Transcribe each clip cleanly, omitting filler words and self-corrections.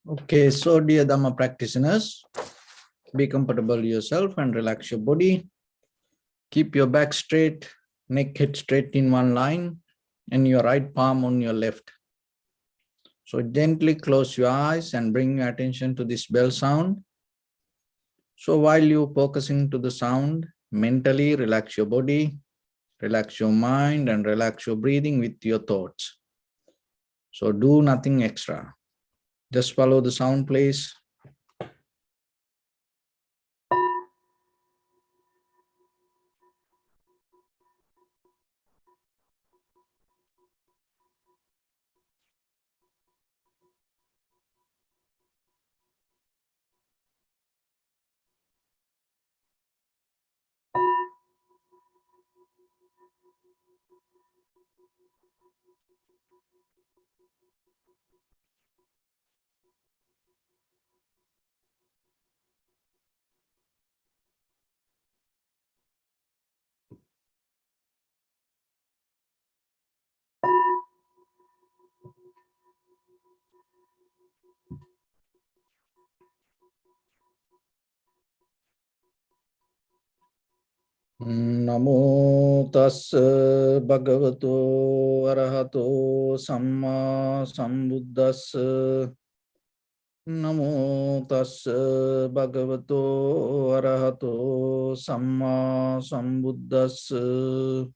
Okay, so dear Dhamma practitioners, be comfortable yourself and relax your body. Keep your back straight, neck head straight in one line, and your right palm on your left. So gently close your eyes and bring your attention to this bell sound. So while you're focusing to the sound, mentally relax your body, relax your mind, and relax your breathing with your thoughts. So do nothing extra. Just follow the sound, please. Namo tassa bhagavato arahato samma sambuddhassa. Namo tassa bhagavato arahato samma sambuddhassa.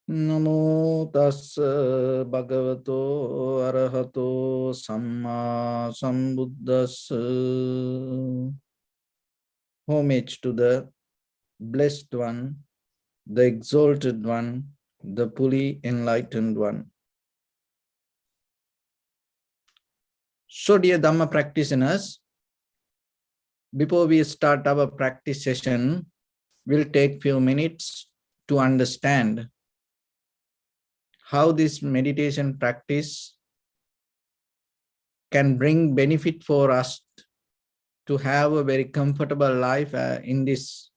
Namo tassa bhagavato arahato samma sambuddhassa. Homage to the Blessed One, the Exalted One, the fully enlightened one. So dear Dhamma practitioners, before we start our practice session, we'll take few minutes to understand how this meditation practice can bring benefit for us to have a very comfortable life in this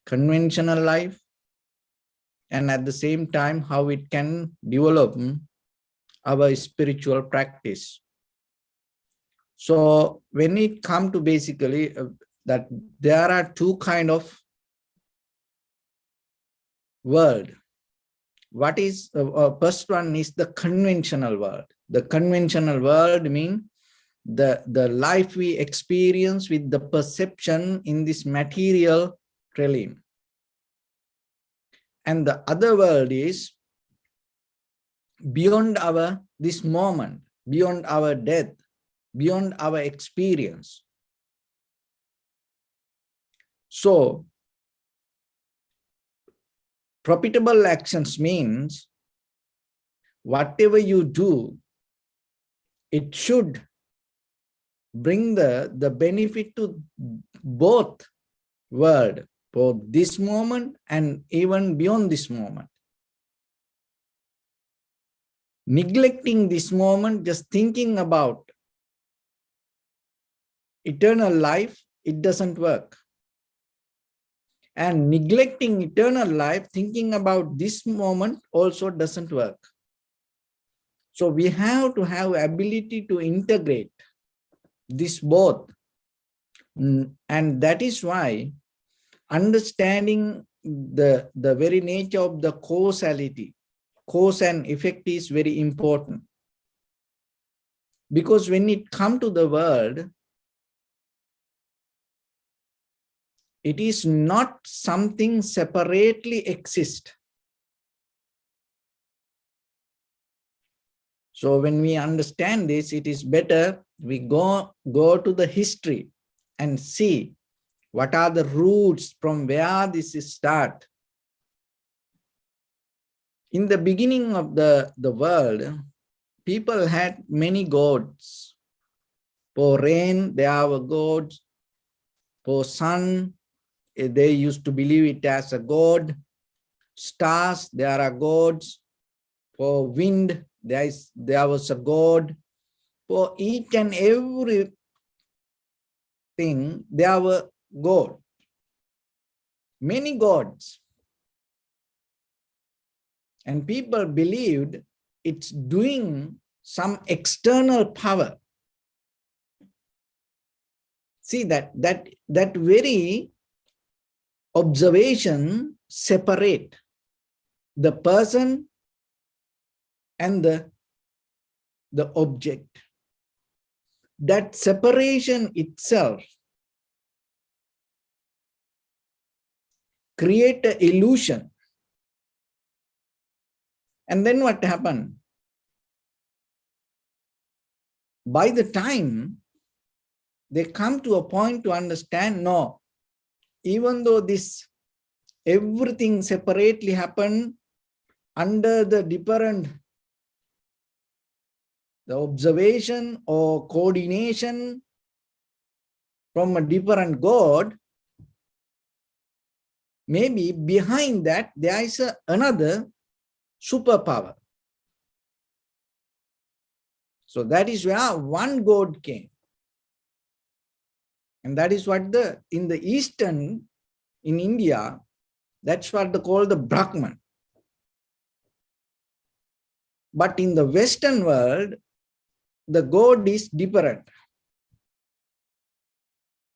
conventional life, and at the same time how it can develop our spiritual practice. So when it comes to basically that there are two kind of world. What is first one is the conventional world. The conventional world means the life we experience with the perception in this material realm. And the other world is beyond our this moment, beyond our death, beyond our experience. So profitable actions means whatever you do, it should bring the benefit to both world, both this moment and even beyond this moment. Neglecting this moment, just thinking about eternal life, it doesn't work. And neglecting eternal life, thinking about this moment also doesn't work. So we have to have ability to integrate this both. And that is why understanding the very nature of the causality, cause and effect is very important. Because when it comes to the world, it is not something separately exist. So when we understand this, it is better we go to the history and see what are the roots from where this is start. In the beginning of the world, people had many gods. For rain, there were gods. For sun, they used to believe it as a god. Stars, there are gods. For wind, there was a god. For each and every thing, there were gods. Many gods. And people believed it's doing some external power. See that very observation separate the person and the object. That separation itself create an illusion. And then what happened? By the time they come to a point to understand, no, even though this everything separately happened under the different the observation or coordination from a different God, maybe behind that there is another superpower. So that is where one God came. And that is what in the Eastern, in India, that's what they call the Brahman. But in the Western world, the God is different.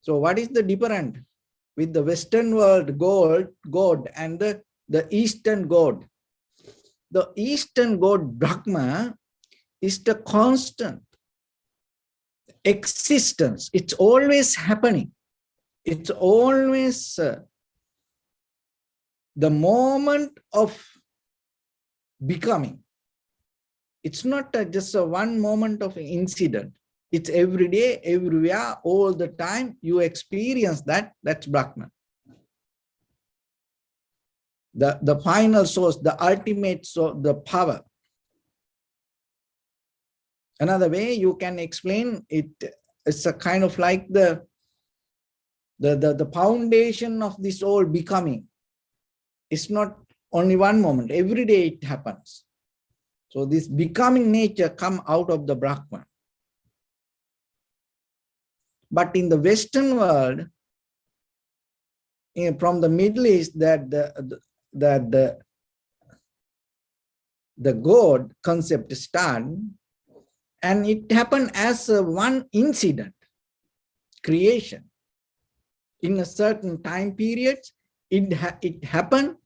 So what is the different with the Western world God and the Eastern God? The Eastern God, Brahma, is the constant existence. It's always happening. It's always the moment of becoming. It's not just a one moment of incident. It's every day, everywhere, all the time. You experience that. That's Brahman. The final source, the ultimate source, the power. Another way you can explain it, it's a kind of like the foundation of this all becoming. It's not only one moment. Every day it happens. So this becoming nature come out of the Brahman. But in the Western world, from the Middle East, that the God concept started, and it happened as one incident, creation. In a certain time period, it happened,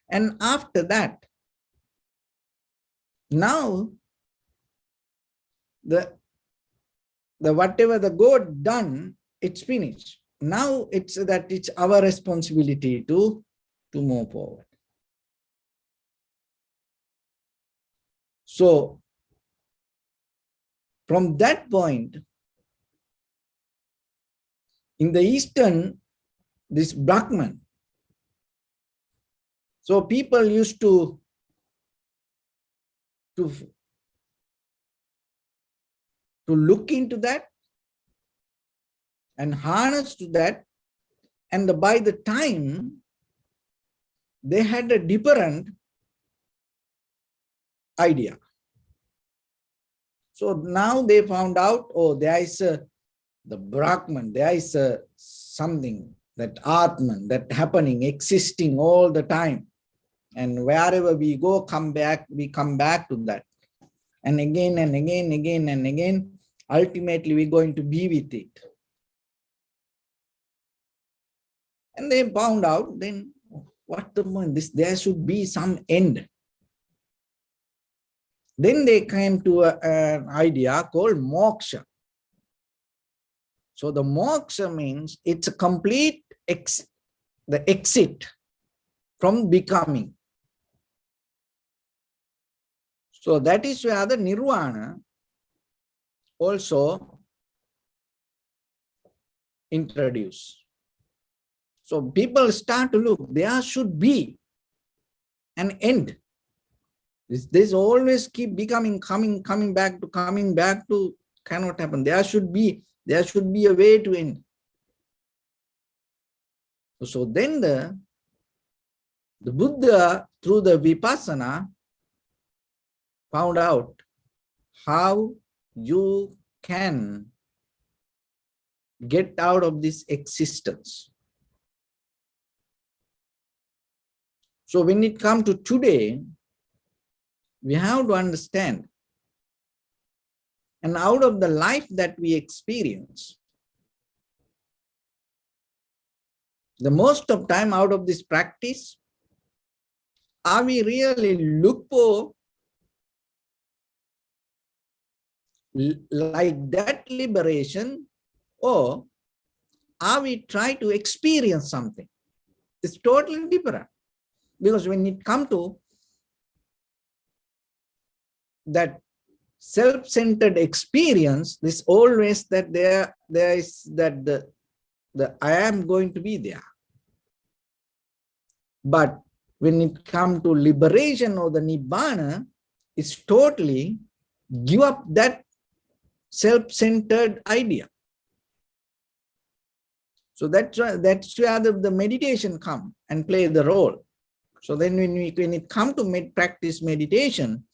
and after that, now the whatever the God done, it's finished. Now it's our responsibility to move forward. So from that point, in the Eastern, this Brahman, so people used to look into that and harness to that, and by the time they had a different idea. So now they found out, oh, there is the Brahman, there is something, that Atman, that happening, existing all the time. And wherever we go, we come back to that. And again and again, again and again, ultimately we're going to be with it. And they found out, then what the point? There should be some end. Then they came to an idea called Moksha. So the Moksha means it's a complete the exit from becoming. So that is where the Nirvana also introduced. So people start to look, there should be an end. This always keep becoming, coming back to, cannot happen. There should be a way to end. So then the Buddha, through the Vipassana, found out how you can get out of this existence. So when it comes to today, we have to understand, and out of the life that we experience, The most of time out of this practice, are we really look for like that liberation, or are we try to experience something? It's totally different. Because when it comes to that self-centered experience, this always that there is that the I am going to be there. But when it comes to liberation or the Nibbana, it's totally give up that self-centered idea. So that's where the meditation come and play the role. So then when it comes to practice meditation,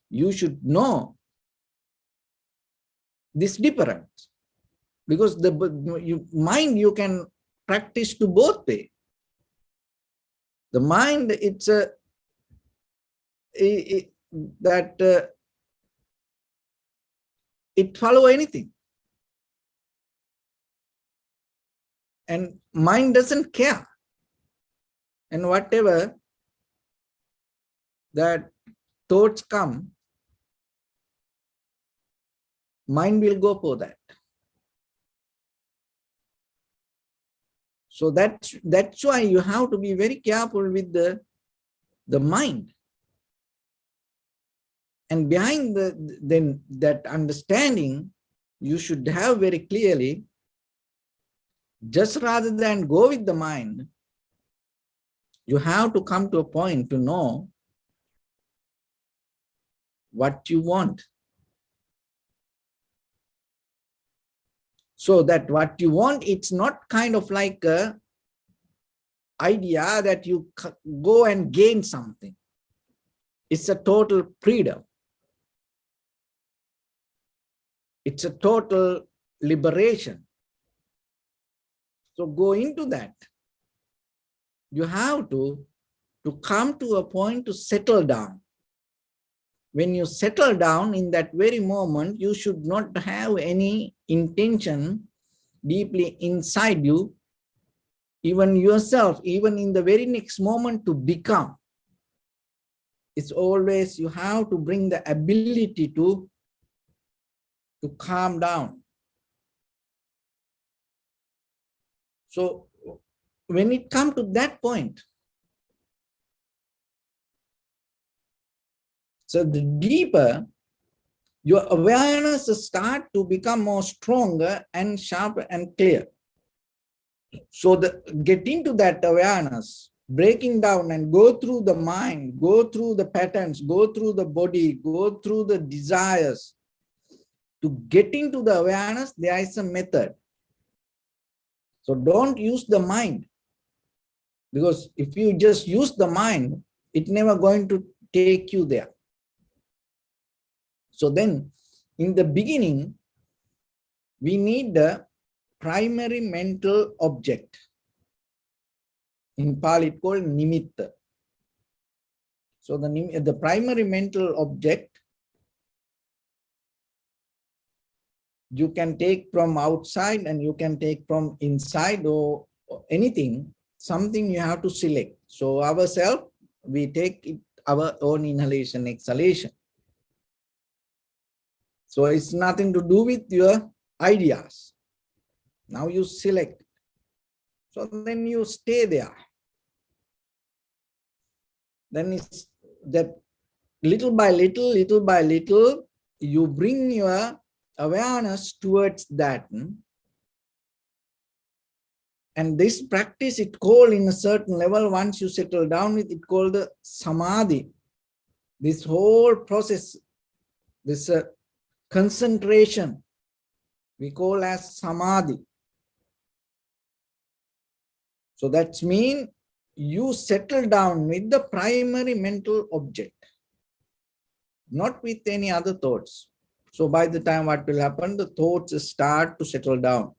you should know this difference. Because the mind you can practice to both ways. The mind, it's it follow anything. And mind doesn't care. And whatever that thoughts come, mind will go for that. So that's why you have to be very careful with the mind. And behind that understanding, you should have very clearly, just rather than go with the mind, you have to come to a point to know what you want. So that what you want, it's not kind of like a idea that you go and gain something. It's a total freedom. It's a total liberation. So go into that. You have to come to a point to settle down. When you settle down in that very moment, you should not have any intention deeply inside you, even yourself, even in the very next moment to become. It's always you have to bring the ability to calm down. So when it comes to that point, so the deeper your awareness start to become more stronger and sharper and clear. So get into that awareness, breaking down and go through the mind, go through the patterns, go through the body, go through the desires. To get into the awareness, there is a method. So don't use the mind. Because if you just use the mind, it's never going to take you there. So then, in the beginning, we need the primary mental object. In Pali, it's called nimitta. So the primary mental object, you can take from outside and you can take from inside or anything, something you have to select. So ourselves, we take our own inhalation, exhalation. So it's nothing to do with your ideas. Now you select. So then you stay there. Then it's that little by little, you bring your awareness towards that. And this practice, it called in a certain level, once you settle down with it, called the samadhi. This whole process, this concentration, we call as samadhi. So that means you settle down with the primary mental object, not with any other thoughts. So by the time what will happen, the thoughts start to settle down.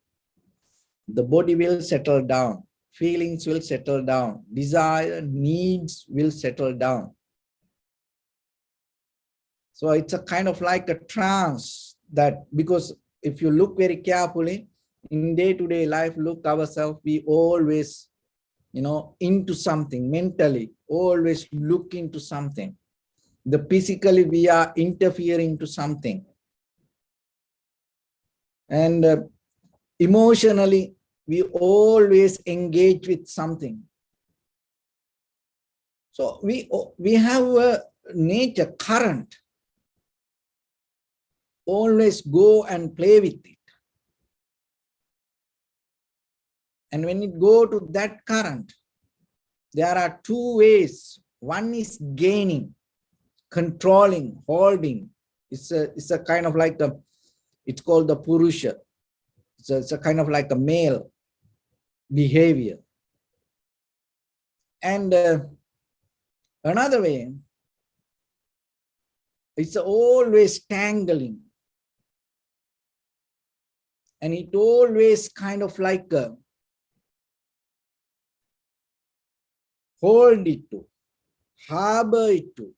The body will settle down. Feelings will settle down. Desire, needs will settle down. So it's a kind of like a trance that, because if you look very carefully, in day-to-day life, look ourselves, we always into something mentally, always look into something. The physically we are interfering to something. And emotionally, we always engage with something. So we have a nature current. Always go and play with it. And when it go to that current, there are two ways. One is gaining, controlling, holding. It's a kind of like it's called the Purusha. It's a kind of like a male behavior. And another way, it's always tangling. And it always kind of like hold it to, harbor it to.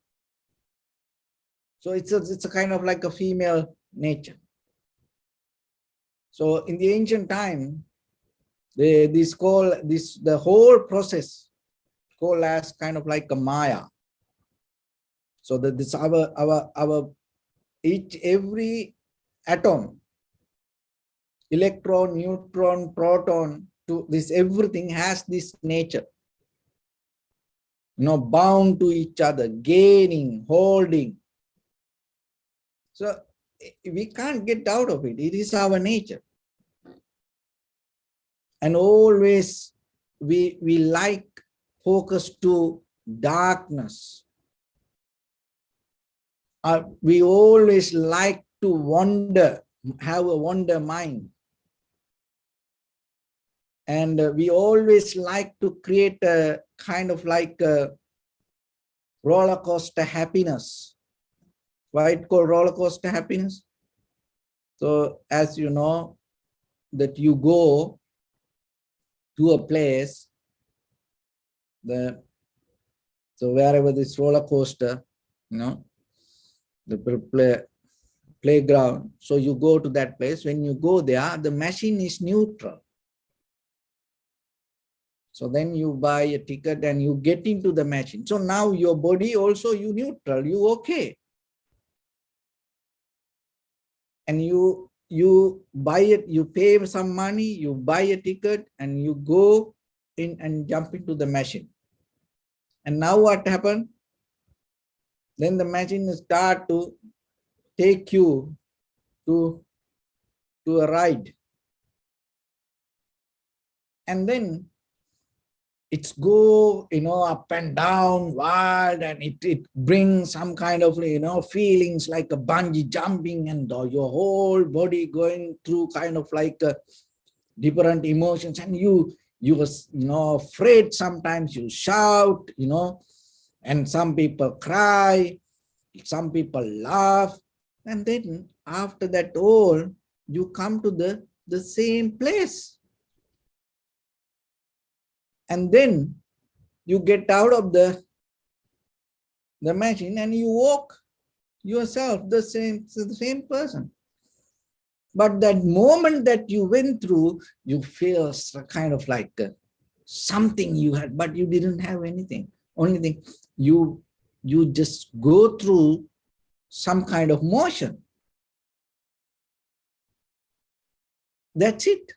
So it's a kind of like a female nature. So in the ancient time, the whole process called as kind of like a Maya. So that this every atom, electron, neutron, proton, to this everything has this nature. Bound to each other, gaining, holding. So we can't get out of it. It is our nature. And always we like focus to darkness. We always like to wander, have a wander mind. And we always like to create a kind of like a roller coaster happiness. Why it's called roller coaster happiness? So as you know, that you go to a place, so wherever this roller coaster, the playground, so you go to that place. When you go there, the machine is neutral. So then you buy a ticket and you get into the machine. So now your body also, you neutral, you okay. And you buy it, you pay some money, you buy a ticket and you go in and jump into the machine. And now what happened? Then the machine start to take you to a ride. And then it's go, up and down, wild, and it brings some kind of, feelings like a bungee jumping, and your whole body going through kind of like different emotions, and you was, afraid. Sometimes you shout, and some people cry, some people laugh, and then after that all, you come to the same place. And then you get out of the machine and you walk yourself, the same person. But that moment that you went through, you feel kind of like something you had, but you didn't have anything. Only thing, you just go through some kind of motion. That's it.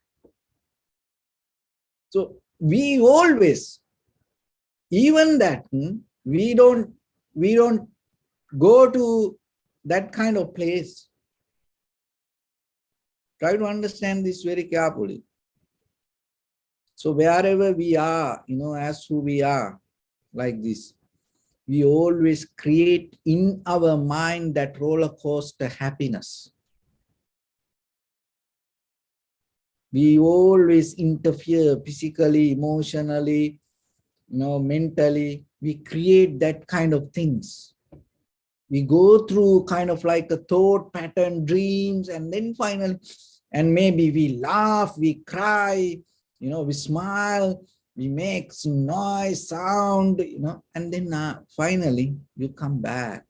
So we always, even that, we don't go to that kind of place. Try to understand this very carefully. So wherever we are, as who we are, like this, we always create in our mind that roller coaster happiness. We always interfere physically, emotionally, mentally. We create that kind of things. We go through kind of like a thought pattern, dreams, and then finally, and maybe we laugh, we cry, we smile, we make some noise, sound, and then finally you come back.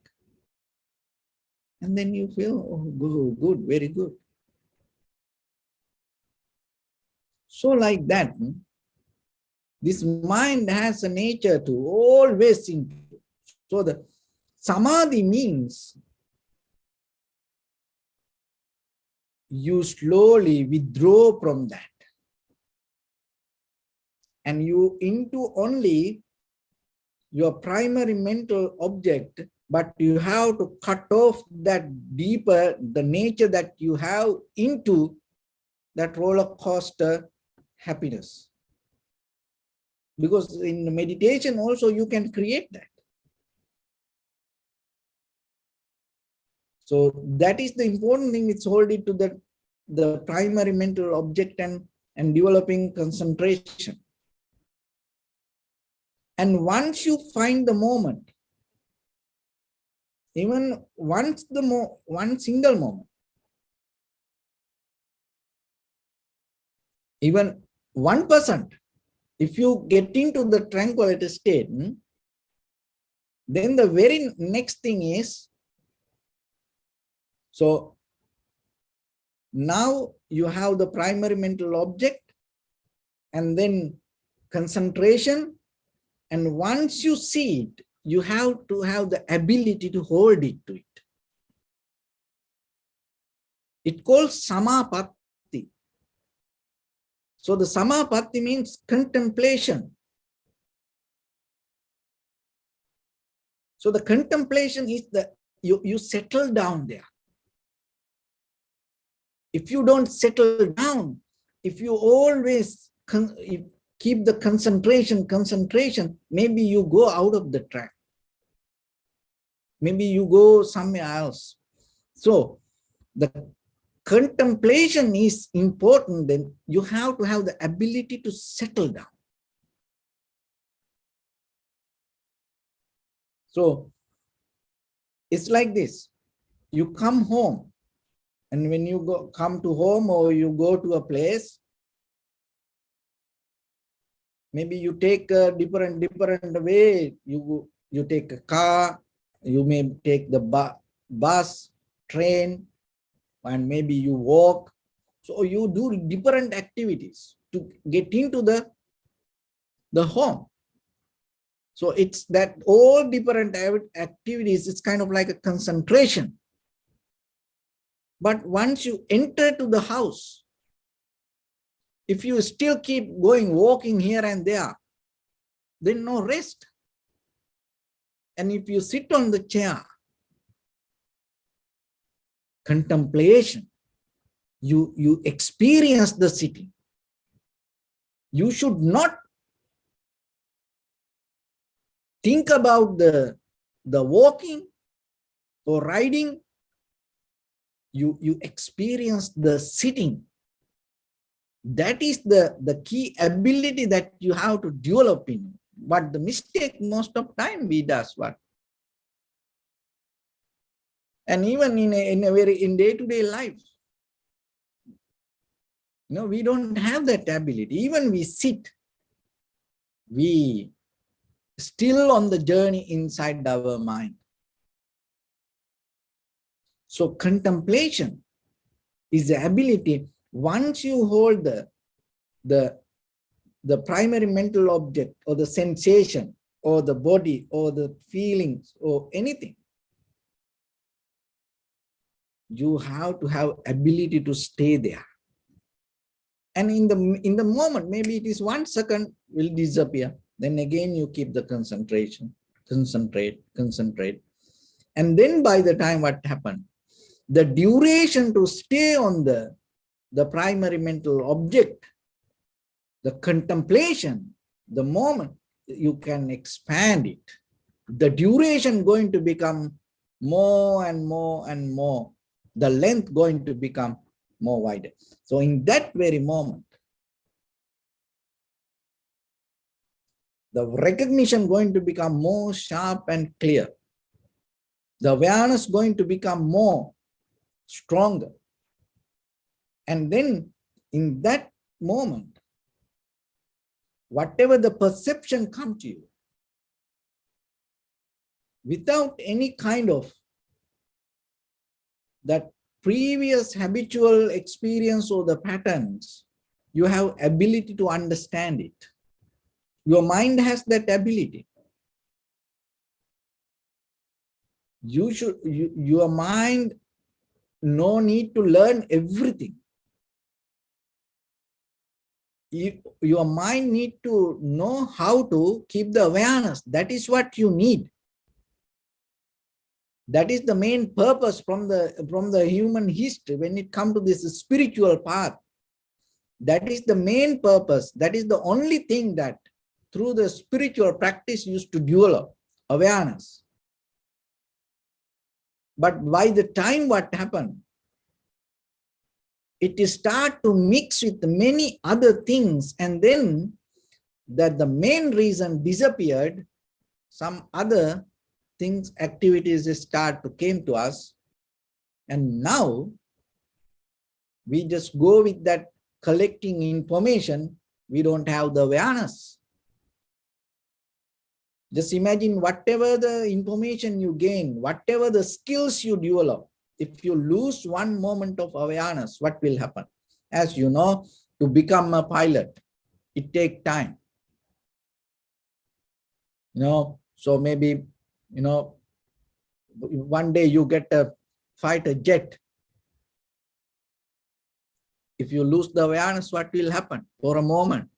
And then you feel, oh, good, very good. So like that, This mind has a nature to always into. So the samadhi means you slowly withdraw from that. And you into only your primary mental object, but you have to cut off that deeper, the nature that you have into that roller coaster happiness. Because in meditation also you can create that. So that is the important thing, it's holding to the primary mental object and developing concentration. And once you find the moment, even once one single moment, even 1%, if you get into the tranquility state, then the very next thing is, so now you have the primary mental object and then concentration, and once you see it, you have to have the ability to hold it to it. It calls samapatti. So the samapatti means contemplation. So the contemplation is the you settle down there. If you don't settle down, if you always keep the concentration, maybe you go out of the track. Maybe you go somewhere else. So the contemplation is important, then you have to have the ability to settle down. So it's like this. You come home, and when you come to home or you go to a place, maybe you take a different way. You take a car, you may take the bus, train, and maybe you walk. So you do different activities to get into the home. So it's that all different activities, it's kind of like a concentration. But once you enter to the house, if you still keep going, walking here and there, then no rest. And if you sit on the chair, contemplation, you experience the sitting. You should not think about the walking or riding. You experience the sitting. That is the key ability that you have to develop in. But the mistake most of time we does what? And even in day-to-day life, we don't have that ability. Even we sit, we still on the journey inside our mind. So contemplation is the ability, once you hold the primary mental object or the sensation or the body or the feelings or anything, you have to have ability to stay there. And in the moment, maybe it is 1 second will disappear. Then again you keep the concentration, concentrate. And then by the time what happened, the duration to stay on the primary mental object, the contemplation, the moment, you can expand it. The duration going to become more and more and more. The length going to become more wider. So in that very moment, the recognition going to become more sharp and clear. The awareness going to become more stronger. And then in that moment, whatever the perception comes to you, without any kind of that previous habitual experience or the patterns, you have ability to understand it. Your mind has that ability. Your mind no need to learn everything. Your mind need to know how to keep the awareness. That is what you need. That is the main purpose from the human history when it comes to this spiritual path. That is the main purpose. That is the only thing that through the spiritual practice used to develop awareness. But by the time what happened, it start to mix with many other things, and then that the main reason disappeared, some other things, activities start to came to us, and now we just go with that collecting information. We don't have the awareness. Just imagine whatever the information you gain, whatever the skills you develop, if you lose one moment of awareness, what will happen? As you know, to become a pilot, it takes time. So maybe, one day you get a fighter jet. If you lose the awareness, what will happen? For a moment,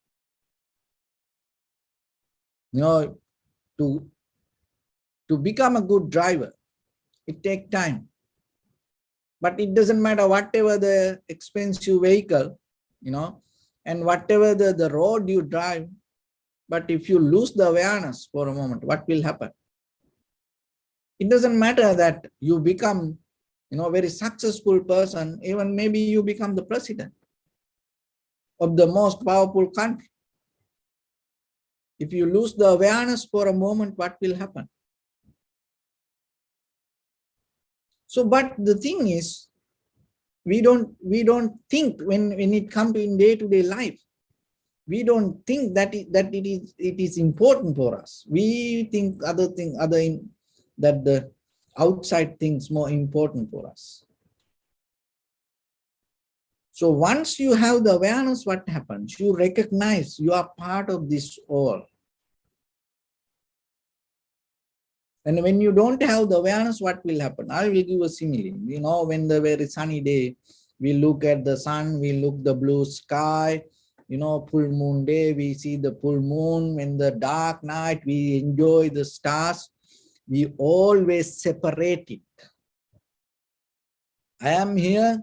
to become a good driver, it takes time. But it doesn't matter whatever the expensive vehicle, and whatever the road you drive, but if you lose the awareness for a moment, what will happen? It doesn't matter that you become, a very successful person, even maybe you become the president of the most powerful country. If you lose the awareness for a moment, what will happen? So, but the thing is, we don't think when it comes to in day-to-day life, we don't think that it is important for us. We think that the outside things more important for us. So once you have the awareness, what happens? You recognize you are part of this all. And when you don't have the awareness, what will happen? I will give a simile. When the very sunny day, we look at the sun, we look the blue sky, full moon day, we see the full moon. When the dark night, we enjoy the stars. We always separate it. I am here,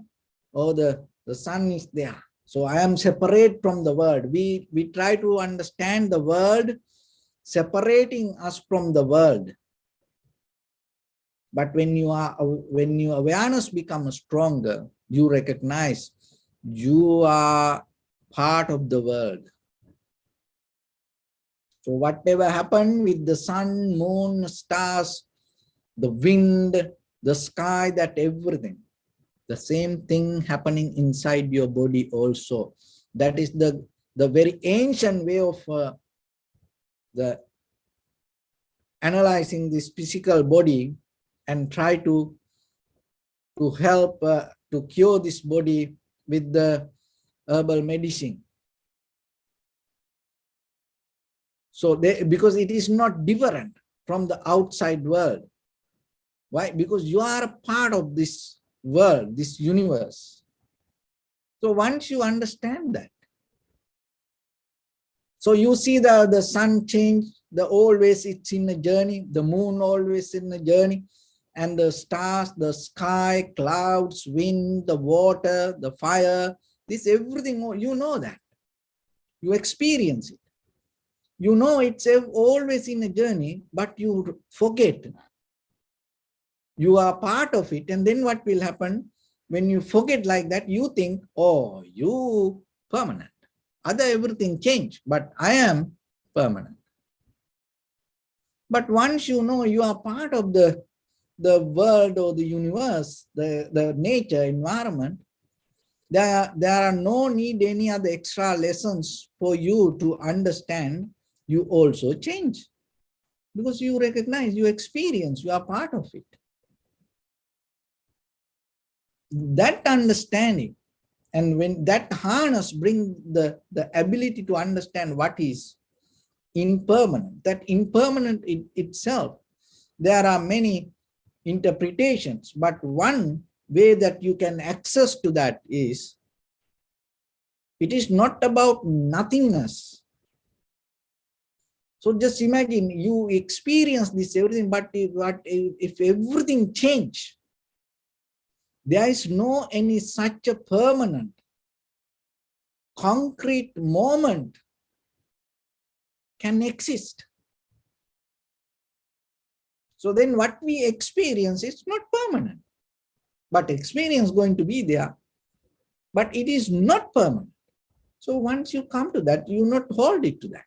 the sun is there. So I am separate from the world. We try to understand the world, separating us from the world. But when your awareness becomes stronger, you recognize you are part of the world. So whatever happened with the sun, moon, stars, the wind, the sky, that everything, the same thing happening inside your body also. That is the very ancient way of the analyzing this physical body and try to help to cure this body with the herbal medicine. So because it is not different from the outside world. Why? Because you are a part of this world, this universe. So once you understand that, so you see the sun change, always it's in a journey, the moon always in a journey, and the stars, the sky, clouds, wind, the water, the fire, this everything, you know that. You experience it. You know it's always in a journey, but you forget. You are part of it, and then what will happen? When you forget like that, you think, oh, you permanent. Other everything change, but I am permanent. But once you know you are part of the world or the universe, the nature, environment, there are no need any other extra lessons for you to understand. You also change because you recognize, you experience, you are part of it. That understanding, and when that harness brings the ability to understand what is impermanent. That impermanent itself, there are many interpretations, but one way that you can access to that is, it is not about nothingness. So just imagine you experience this everything, but if everything change, there is no any such a permanent, concrete moment can exist. So then what we experience is not permanent, but experience going to be there, but it is not permanent. So once you come to that, you not hold it to that.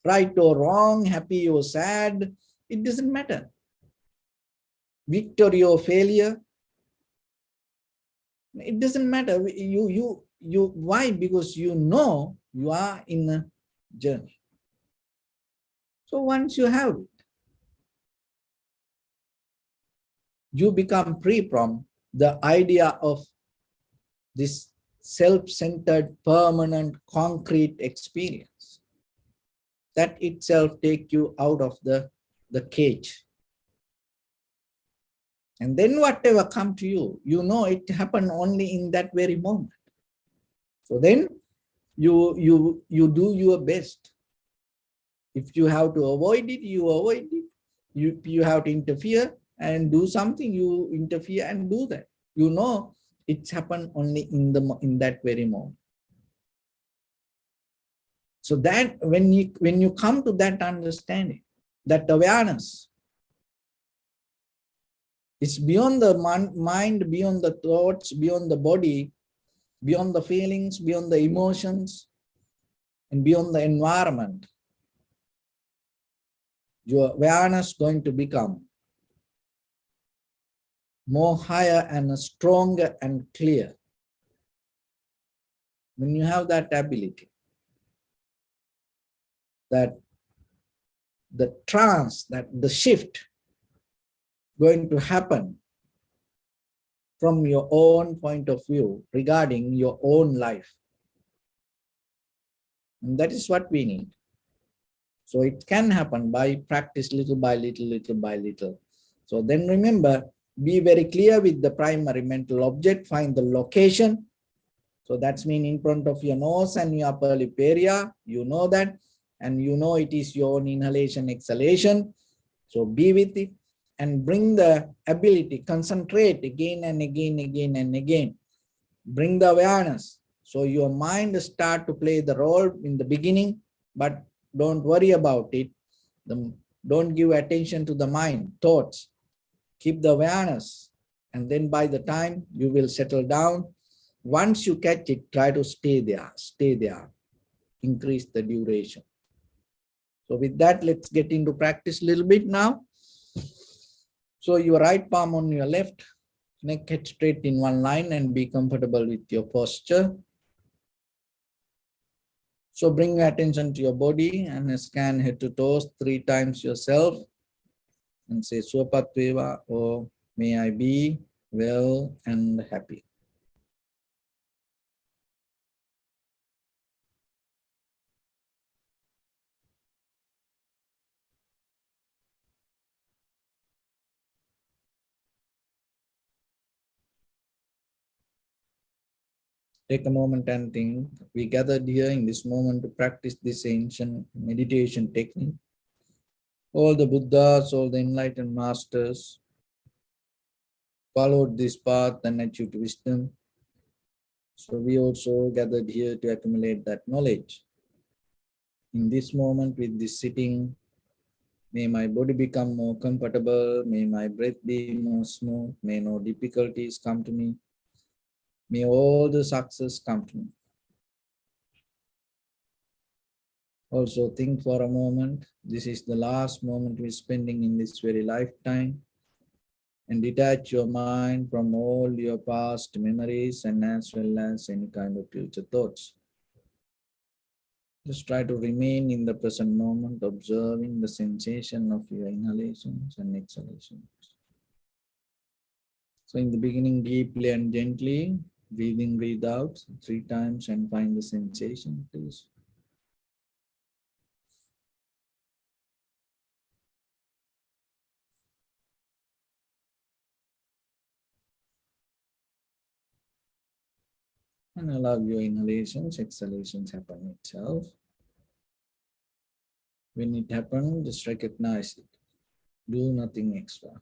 Right or wrong, happy or sad, it doesn't matter. Victory or failure, it doesn't matter. Why? Because you know you are in a journey. So once you have it, you become free from the idea of this self-centered, permanent, concrete experience. That itself take you out of the cage. And then whatever come to you, you know it happened only in that very moment. So then you do your best. If you have to avoid it, you avoid it. You have to interfere and do something, you interfere and do that. You know it's happened only in that very moment. So that when you come to that understanding, that awareness, it's beyond the mind, beyond the thoughts, beyond the body, beyond the feelings, beyond the emotions, and beyond the environment. Your awareness is going to become more higher and stronger and clear. When you have that ability, that the trance, that the shift going to happen from your own point of view regarding your own life. And that is what we need. So it can happen by practice little by little, little by little. So then remember, be very clear with the primary mental object, find the location. So that's mean in front of your nose and your upper lip area, you know that, and you know it is your own inhalation, exhalation. So be with it and bring the ability, concentrate again and again, again and again. Bring the awareness. So your mind start to play the role in the beginning, but don't worry about it. Don't give attention to the mind, thoughts. Keep the awareness. And then by the time you will settle down, once you catch it, try to stay there, increase the duration. So with that, let's get into practice a little bit now. So your right palm on your left, neck head straight in one line and be comfortable with your posture. So bring your attention to your body and scan head to toes 3 times yourself and say Swapatveva, or may I be well and happy. Take a moment and think. We gathered here in this moment to practice this ancient meditation technique. All the Buddhas, all the enlightened masters followed this path and achieved wisdom. So we also gathered here to accumulate that knowledge. In this moment with this sitting, may my body become more comfortable, may my breath be more smooth, may no difficulties come to me, may all the success come to me. Also think for a moment, this is the last moment we're spending in this very lifetime, and detach your mind from all your past memories and as well as any kind of future thoughts. Just try to remain in the present moment, observing the sensation of your inhalations and exhalations. So in the beginning, deeply and gently, breathe in, breathe out 3 times and find the sensation, please. And allow your inhalations, exhalations happen itself. When it happens, just recognize it. Do nothing extra.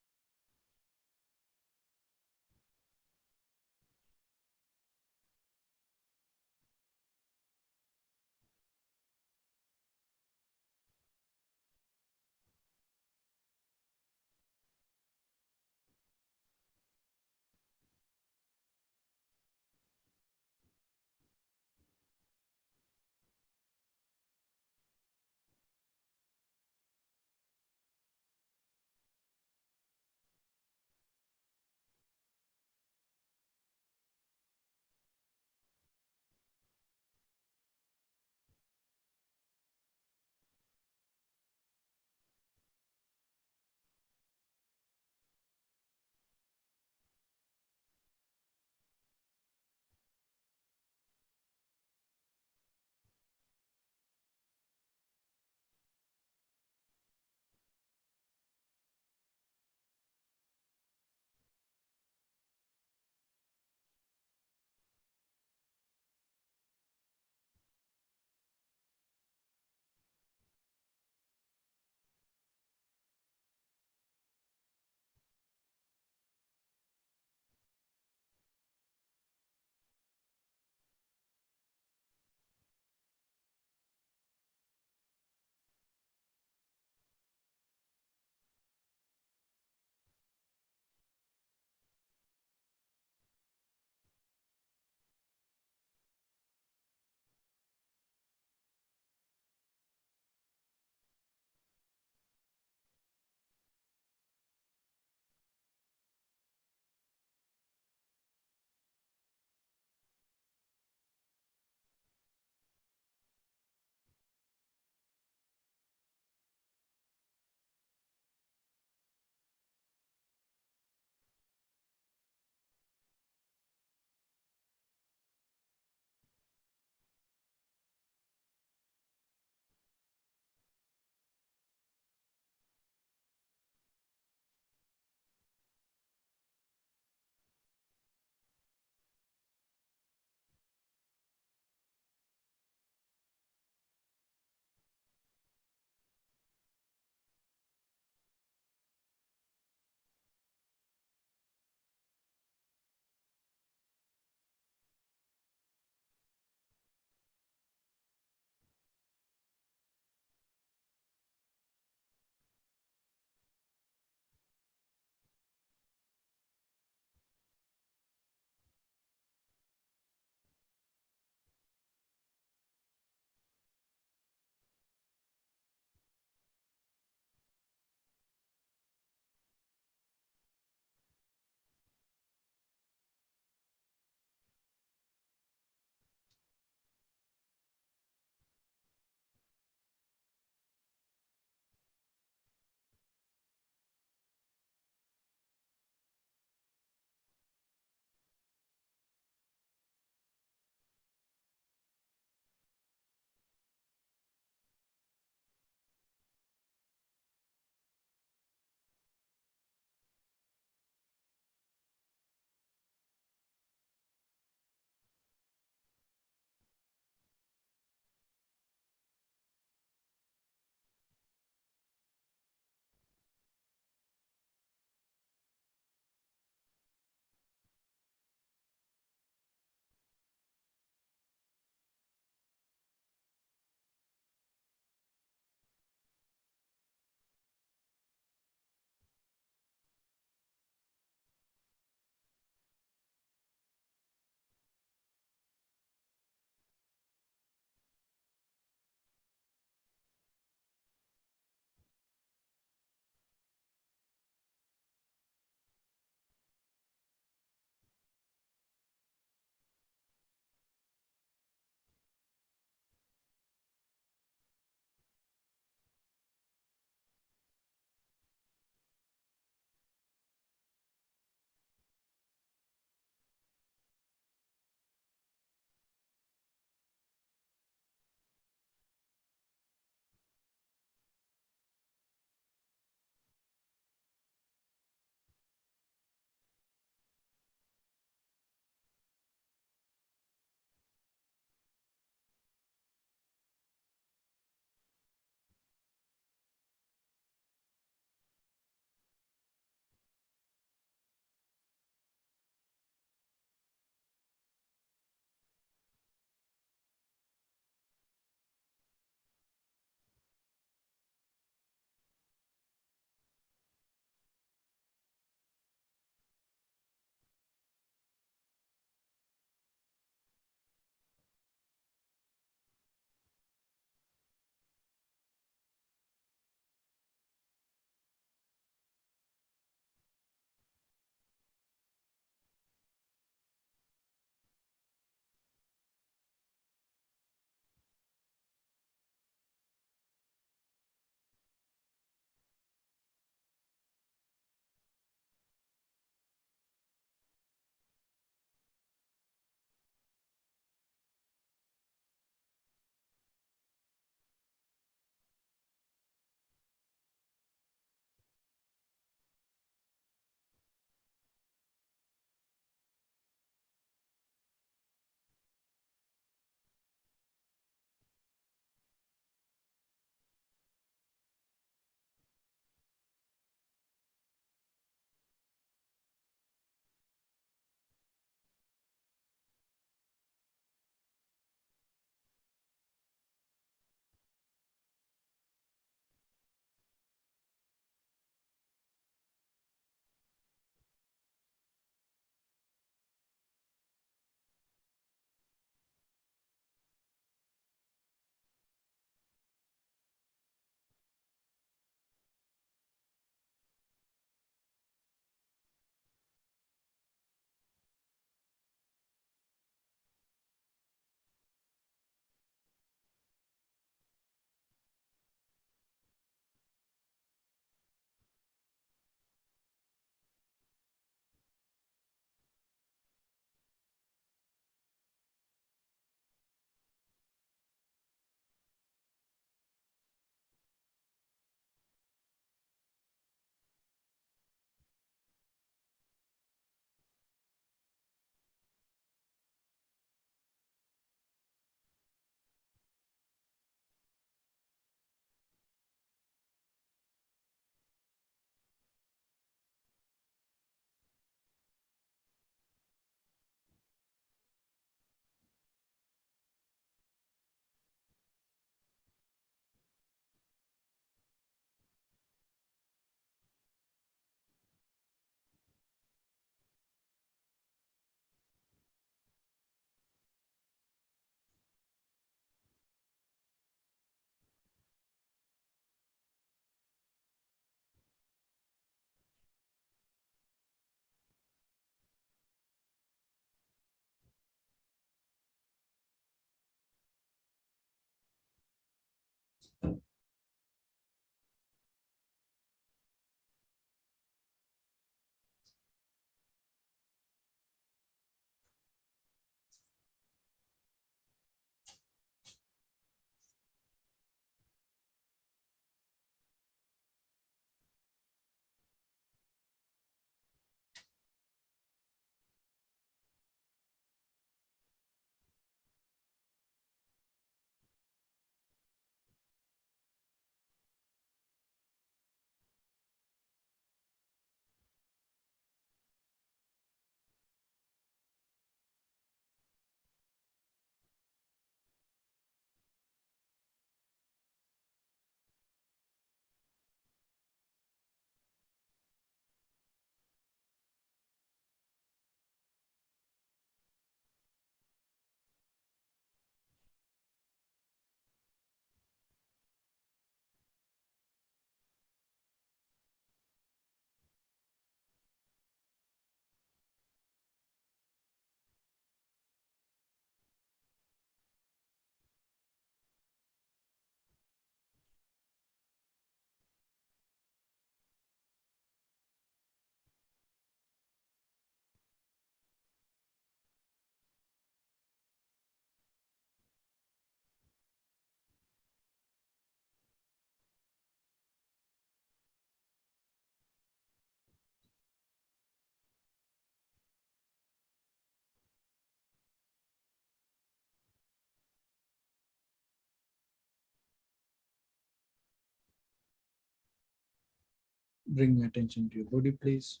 Bring attention to your body, please.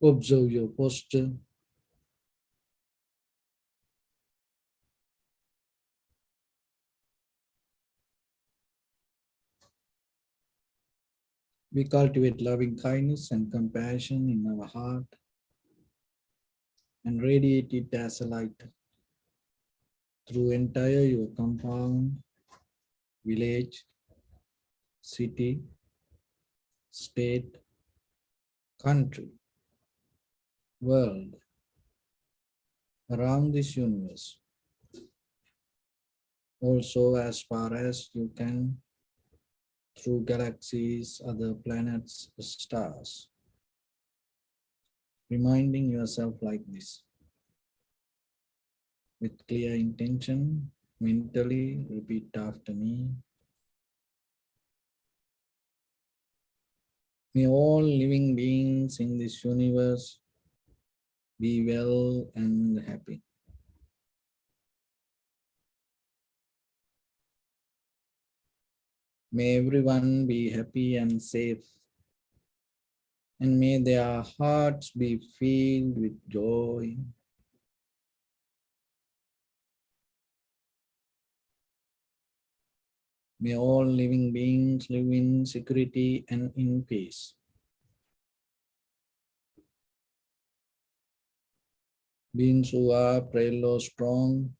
Observe your posture. We cultivate loving kindness and compassion in our heart and radiate it as a light through entire your compound, village, city, state, country, world, around this universe. Also as far as you can through galaxies, other planets, stars. Reminding yourself like this. With clear intention, mentally repeat after me. May all living beings in this universe be well and happy. May everyone be happy and safe. And may their hearts be filled with joy. May all living beings live in security and in peace. Beings who are frail or strong,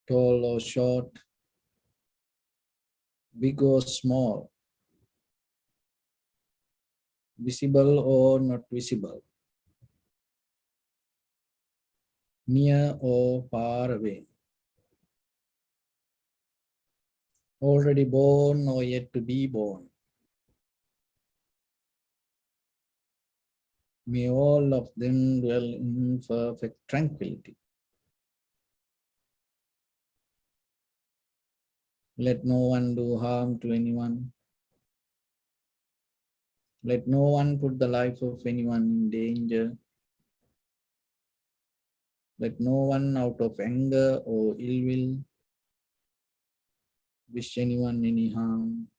tall or short, big or small, visible or not visible, near or far away, already born or yet to be born. May all of them dwell in perfect tranquility. Let no one do harm to anyone. Let no one put the life of anyone in danger. Let no one out of anger or ill will wish anyone any harm.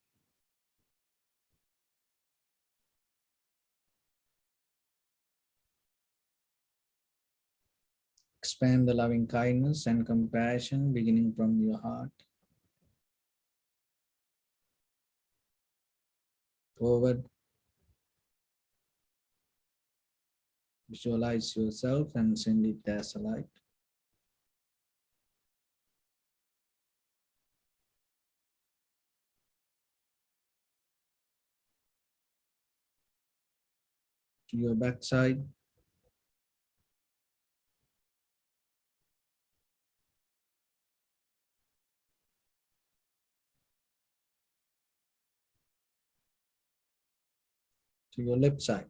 Expand the loving kindness and compassion beginning from your heart. Forward. Visualize yourself and send it as a light. To your backside. To your left side.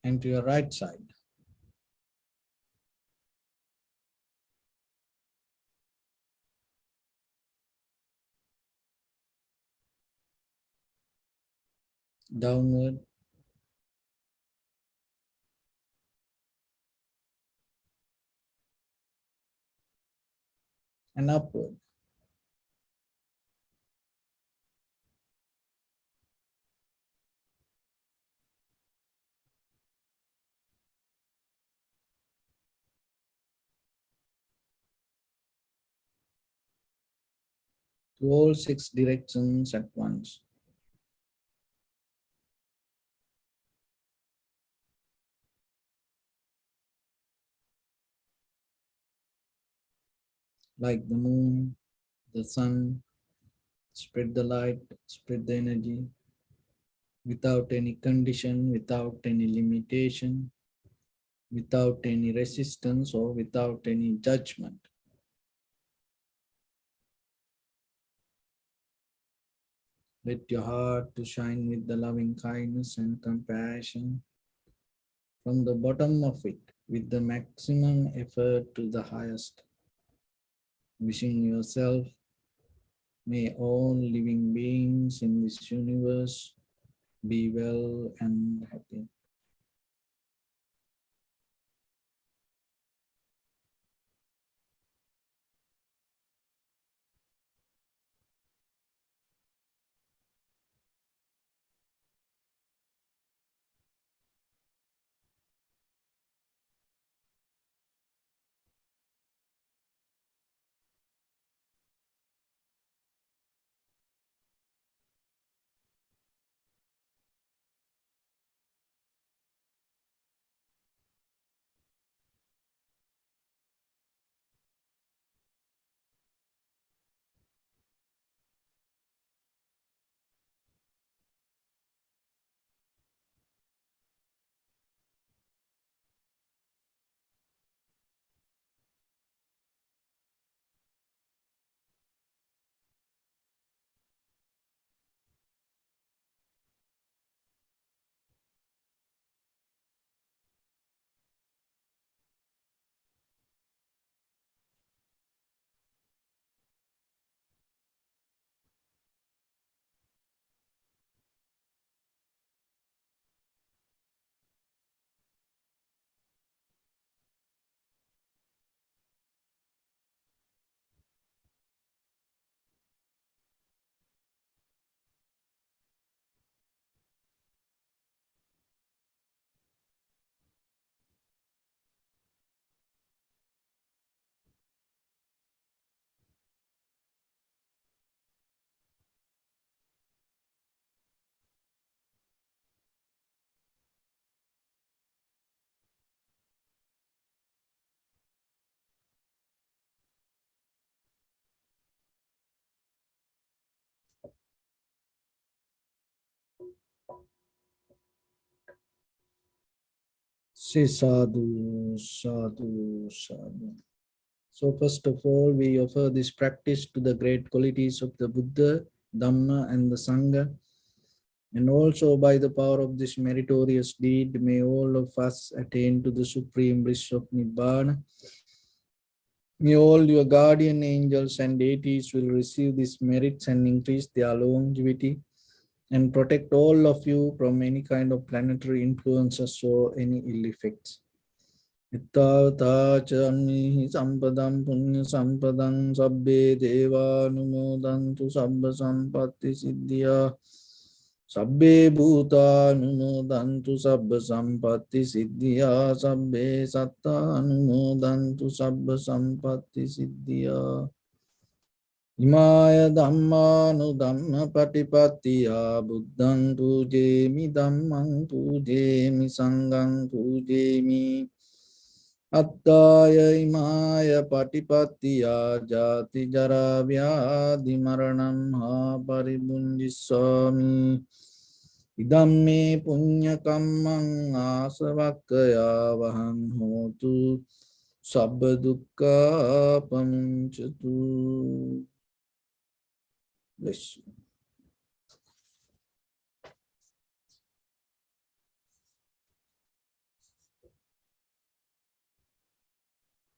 And to your right side. Downward. And upward. To all 6 directions at once. Like the moon, the sun, spread the light, spread the energy without any condition, without any limitation, without any resistance or without any judgment. Let your heart to shine with the loving kindness and compassion from the bottom of it with the maximum effort to the highest. Wishing yourself, may all living beings in this universe be well and happy. Say sadhu, sadhu, sadhu. So first of all, we offer this practice to the great qualities of the Buddha, Dhamma and the Sangha. And also by the power of this meritorious deed, may all of us attain to the supreme bliss of Nibbana. May all your guardian angels and deities will receive these merits and increase their longevity and protect all of you from any kind of planetary influences or any ill effects. Ittavata sampadam punya sampadam sabbe deva numodantu sabba sampatti siddhya sabbe bhuta numodantu sabba sampatti siddhya sabbe satta numodantu sabba sampatti siddhya Imaya dhamma nu dhamma patipattiya buddhang pujemi dhammang pujemi sanghang pujemi Attaya imaya patipattiya jati jara vyadhi maranam ha paribunjisami Idamme punya kammang asavakkaya vahang hotu sabba dukkha pamuncatu. Bless you.